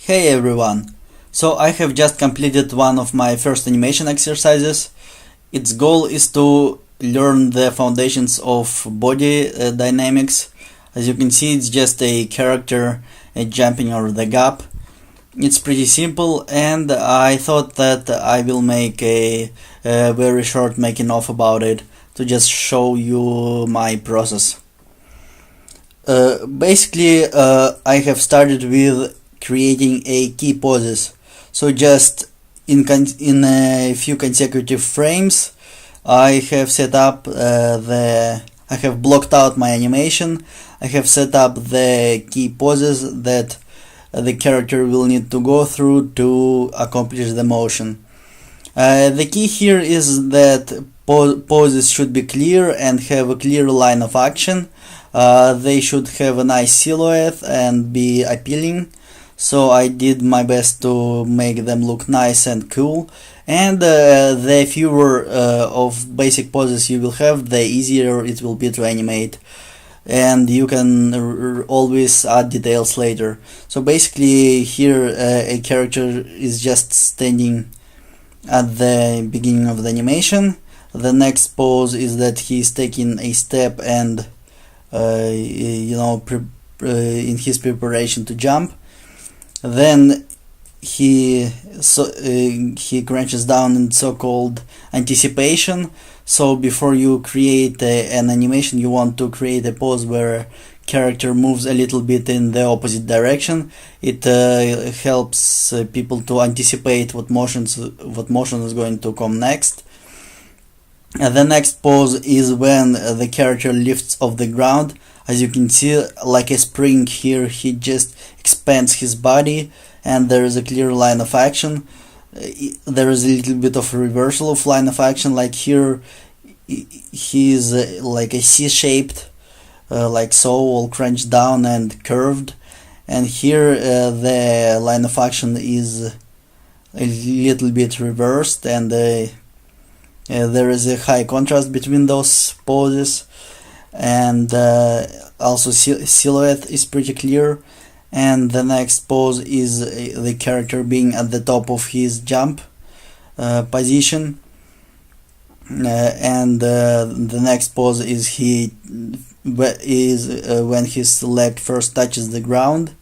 Hey everyone! So I have just completed one of my first animation exercises. Its goal is to learn the foundations of body dynamics. As you can see, it's just a character jumping over the gap. It's pretty simple, and I thought that I will make a very short making of about it to just show you my process. Basically, I have started with creating a key poses. So just in a few consecutive frames, I have set up I have blocked out my animation. I have set up the key poses that the character will need to go through to accomplish the motion. The key here is that poses should be clear and have a clear line of action. They should have a nice silhouette and be appealing. So I did my best to make them look nice and cool. And the fewer of basic poses you will have, the easier it will be to animate. And you can always add details later. So basically here a character is just standing at the beginning of the animation. The next pose is that he's taking a step and in his preparation to jump. Then he crunches down in so-called anticipation. So before you create an animation, you want to create a pose where character moves a little bit in the opposite direction. It helps people to anticipate what motion is going to come next. The next pose is when the character lifts off the ground. As you can see, like a spring here, he just expands his body and there is a clear line of action. There is a little bit of a reversal of line of action, like here he is like a C-shaped, like so, all crunched down and curved, and here the line of action is a little bit reversed, and there is a high contrast between those poses. And also silhouette is pretty clear. And the next pose is the character being at the top of his jump position. And the next pose is when his leg first touches the ground.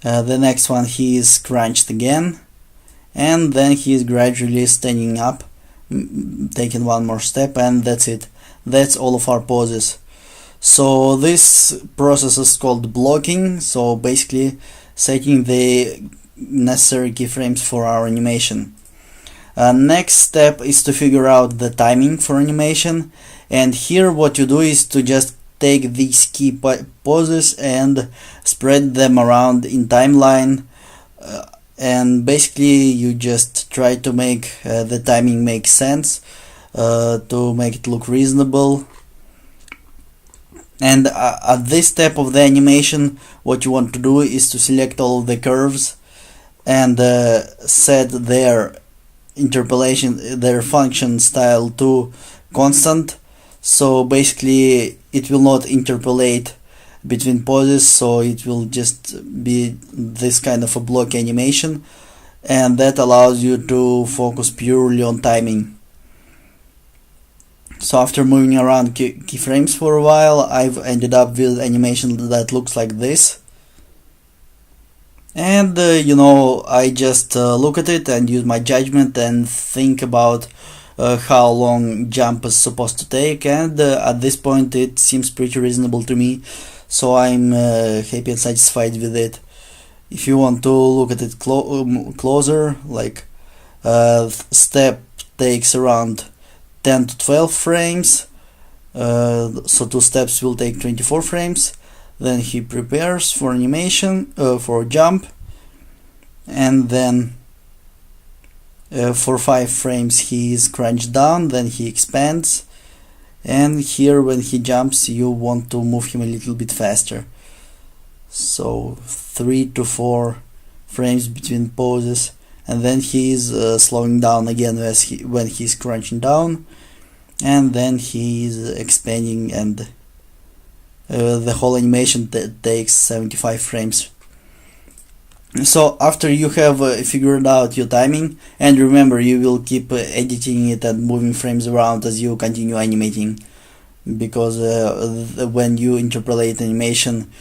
The next one, he is crunched again, and then he is gradually standing up, taking one more step, and that's it. That's all of our poses. So this process is called blocking. So basically setting the necessary keyframes for our animation. Next step is to figure out the timing for animation, and here what you do is to just take these key poses and spread them around in timeline, and basically you just try to make the timing make sense, to make it look reasonable. And at this step of the animation, what you want to do is to select all of the curves and set their interpolation, their function style to constant. So basically it will not interpolate between poses, so it will just be this kind of a block animation, and that allows you to focus purely on timing. So after moving around keyframes for a while, I've ended up with animation that looks like this. And I just look at it and use my judgment and think about how long jump is supposed to take, and at this point it seems pretty reasonable to me, so I'm happy and satisfied with it. If you want to look at it closer, like step takes around 10 to 12 frames, so 2 steps will take 24 frames. Then he prepares for animation, for jump, and then for 5 frames he is crunched down, then he expands, and here when he jumps you want to move him a little bit faster, so 3 to 4 frames between poses, and then he is slowing down again when he's crunching down, and then he is expanding, and the whole animation takes 75 frames. So after you have figured out your timing, and remember you will keep editing it and moving frames around as you continue animating, because when you interpolate animation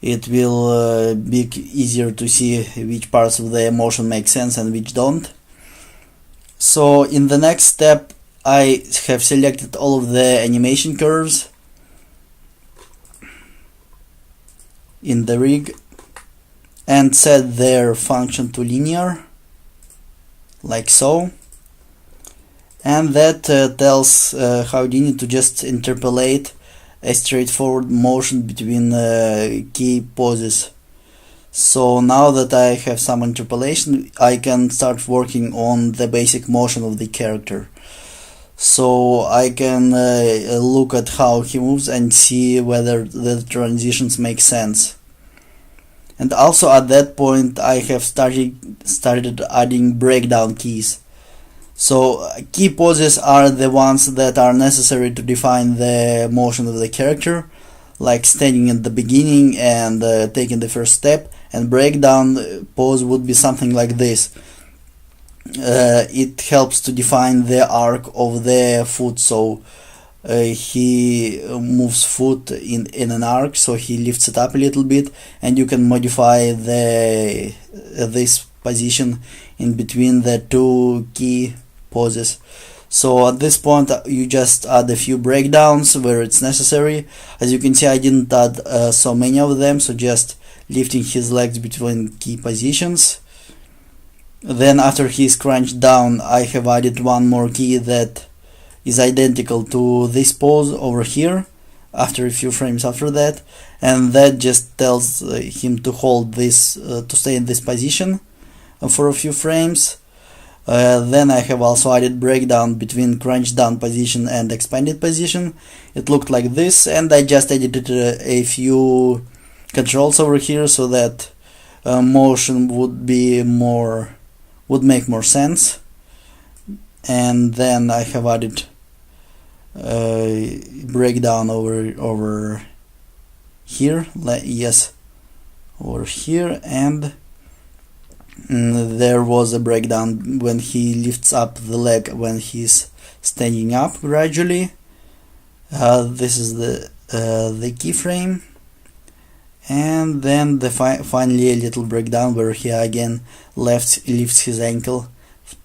it will be easier to see which parts of the motion make sense and which don't. So in the next step I have selected all of the animation curves in the rig and set their function to linear, like so, and that tells Houdini to just interpolate a straightforward motion between key poses. So now that I have some interpolation, I can start working on the basic motion of the character. So I can look at how he moves and see whether the transitions make sense. And also at that point I have started adding breakdown keys. So key poses are the ones that are necessary to define the motion of the character, like standing at the beginning and taking the first step, and breakdown pose would be something like this. It helps to define the arc of the foot, so he moves foot in an arc, so he lifts it up a little bit, and you can modify this position in between the two key poses. So at this point you just add a few breakdowns where it's necessary. As you can see, I didn't add so many of them, so just lifting his legs between key positions. Then after he's crunched down, I have added one more key that is identical to this pose over here after a few frames after that, and that just tells him to hold this, to stay in this position for a few frames. Then I have also added breakdown between crunched down position and expanded position. It looked like this, and I just edited a few controls over here so that motion would make more sense. And then I have added breakdown over here, yes, over here, and there was a breakdown when he lifts up the leg when he's standing up gradually. This is the keyframe, and then finally a little breakdown where he again lifts his ankle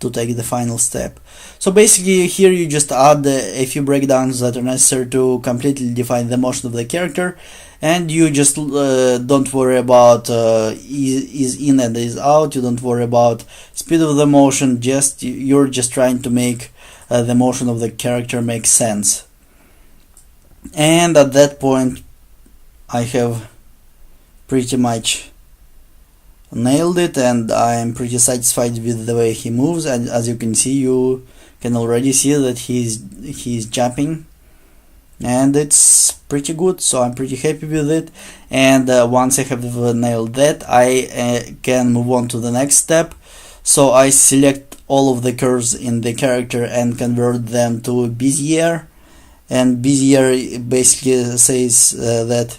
to take the final step. So basically here you just add a few breakdowns that are necessary to completely define the motion of the character, and you just don't worry about is in and is out. You don't worry about speed of the motion, you're just trying to make the motion of the character make sense. And at that point I have pretty much nailed it, and I'm pretty satisfied with the way he moves. And as you can see, you can already see that he's jumping, and it's pretty good, so I'm pretty happy with it. And once I have nailed that, I can move on to the next step. So I select all of the curves in the character and convert them to Bezier, and Bezier basically says that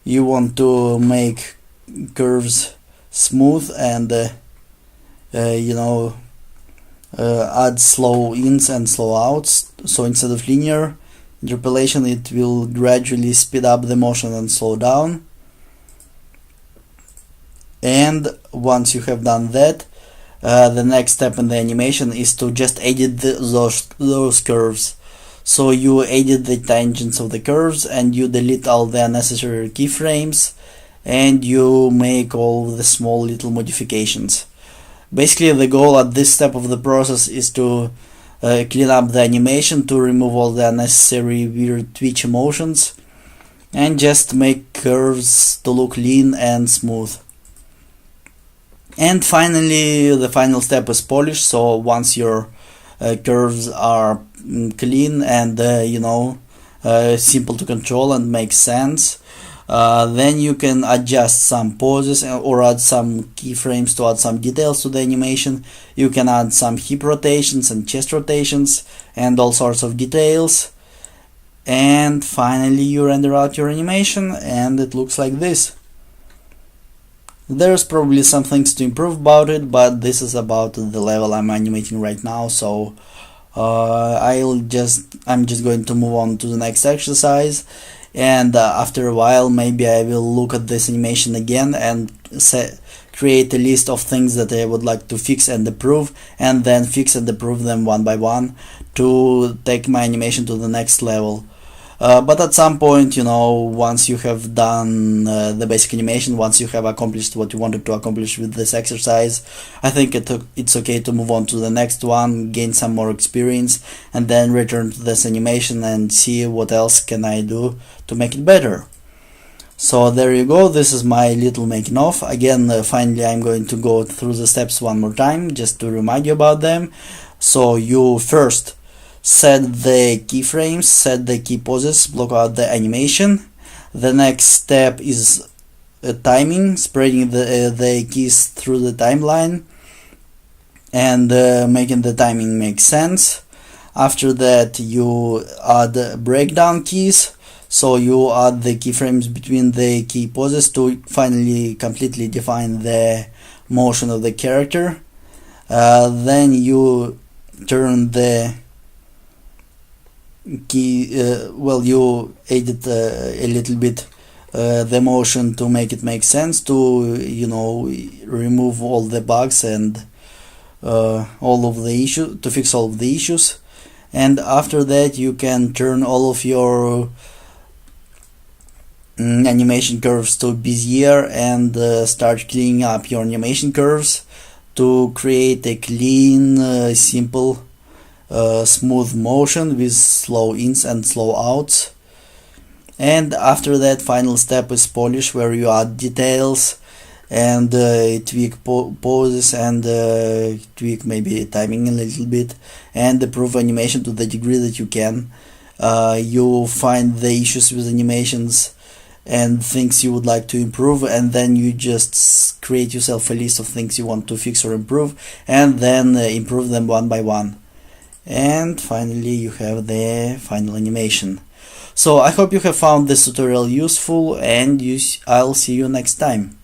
you want to make curves smooth and add slow ins and slow outs. So instead of linear interpolation, it will gradually speed up the motion and slow down. And once you have done that, the next step in the animation is to just edit those curves. So you edit the tangents of the curves, and you delete all the unnecessary keyframes, and you make all the small little modifications. Basically the goal at this step of the process is to clean up the animation, to remove all the unnecessary weird twitch motions, and just make curves to look lean and smooth. And finally the final step is polish. So once your curves are clean and simple to control and make sense, then you can adjust some poses or add some keyframes to add some details to the animation. You can add some hip rotations and chest rotations and all sorts of details. And finally you render out your animation, and it looks like this. There's probably some things to improve about it, but this is about the level I'm animating right now, so I'm just going to move on to the next exercise, and after a while maybe I will look at this animation again and create a list of things that I would like to fix and improve, and then fix and improve them one by one to take my animation to the next level. But at some point, once you have done the basic animation, once you have accomplished what you wanted to accomplish with this exercise, I think it's okay to move on to the next one, gain some more experience, and then return to this animation and see what else can I do to make it better. So there you go, this is my little making of. Again, finally I'm going to go through the steps one more time, just to remind you about them. So you first set the keyframes, set the key poses, block out the animation. The next step is timing, spreading the keys through the timeline and making the timing make sense. After that you add breakdown keys, so you add the keyframes between the key poses to finally completely define the motion of the character. Then you turn the key, you edit a little bit the motion to make it make sense, to remove all the bugs and all of the issues, to fix all of the issues. And after that you can turn all of your animation curves to Bezier and start cleaning up your animation curves to create a clean, simple, smooth motion with slow ins and slow outs. And after that, final step is polish, where you add details and tweak poses and tweak maybe timing a little bit and improve animation to the degree that you can. You find the issues with animations and things you would like to improve, and then you just create yourself a list of things you want to fix or improve, and then improve them one by one. And finally you have the final animation. So I hope you have found this tutorial useful, and I'll see you next time.